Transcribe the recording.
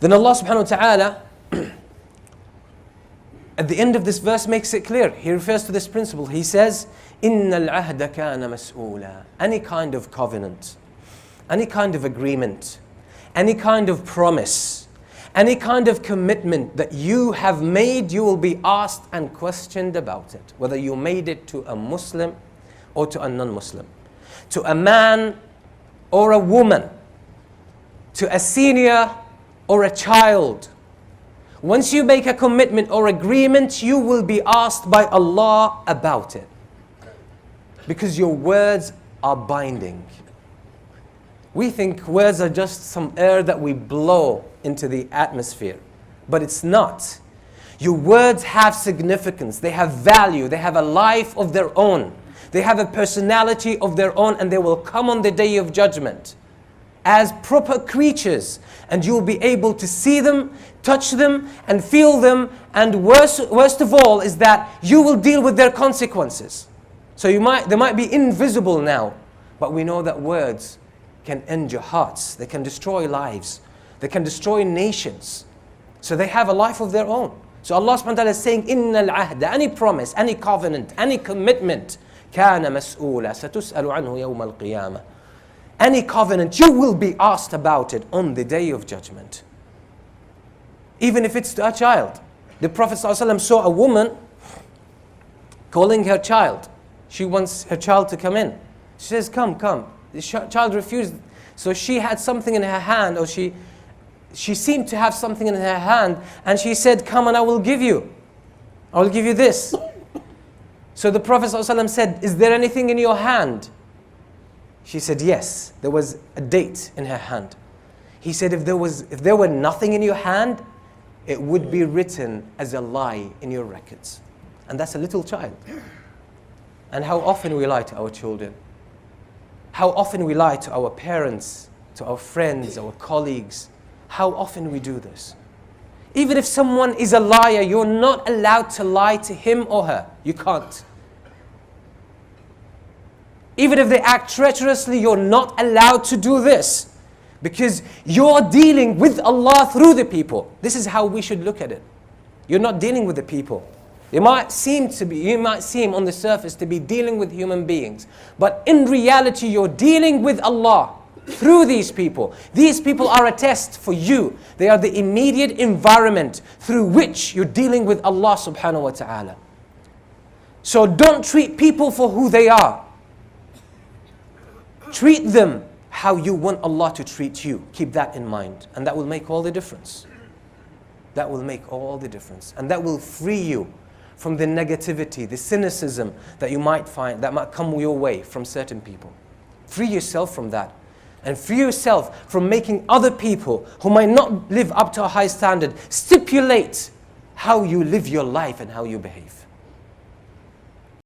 Then Allah subhanahu wa ta'ala, at the end of this verse, makes it clear. He refers to this principle. He says, إِنَّ الْعَهْدَ كَانَ مَسْئُولًا. Any kind of covenant, any kind of agreement, any kind of promise, any kind of commitment that you have made, you will be asked and questioned about it. Whether you made it to a Muslim or to a non-Muslim, to a man or a woman, to a senior or a child. Once you make a commitment or agreement, you will be asked by Allah about it. Because your words are binding. We think words are just some air that we blow into the atmosphere. But it's not. Your words have significance. They have value. They have a life of their own. They have a personality of their own, and they will come on the day of judgment as proper creatures, and you will be able to see them, touch them, and feel them. And worst of all is that you will deal with their consequences. So they might be invisible now, but we know that words can end your hearts. They can destroy lives. They can destroy nations. So they have a life of their own. So Allah subhanahu wa ta'ala is saying, إِنَّ الْعَهْدَ, any promise, any covenant, any commitment, كَانَ مَسْئُولًا سَتُسْأَلُ عَنْهُ يَوْمَ الْقِيَامَةِ. Any covenant, you will be asked about it on the day of judgment. Even if it's to a child. The Prophet ﷺ saw a woman calling her child. She wants her child to come in. She says, come, come. The child refused. So she had something in her hand, or she seemed to have something in her hand, and she said, come and I will give you. I will give you this. So the Prophet ﷺ said, is there anything in your hand? She said, yes. There was a date in her hand. He said, if there were nothing in your hand, it would be written as a lie in your records. And that's a little child. And how often we lie to our children. How often we lie to our parents, to our friends, our colleagues. How often we do this. Even if someone is a liar, you're not allowed to lie to him or her. You can't. Even if they act treacherously, you're not allowed to do this. Because you're dealing with Allah through the people. This is how we should look at it. You're not dealing with the people. You might seem on the surface to be dealing with human beings. But in reality, you're dealing with Allah through these people. These people are a test for you. They are the immediate environment through which you're dealing with Allah subhanahu wa ta'ala. So don't treat people for who they are. Treat them how you want Allah to treat you. Keep that in mind. And that will make all the difference. That will make all the difference. And that will free you from the negativity, the cynicism that you might find, that might come your way from certain people. Free yourself from that. And free yourself from making other people who might not live up to a high standard stipulate how you live your life and how you behave.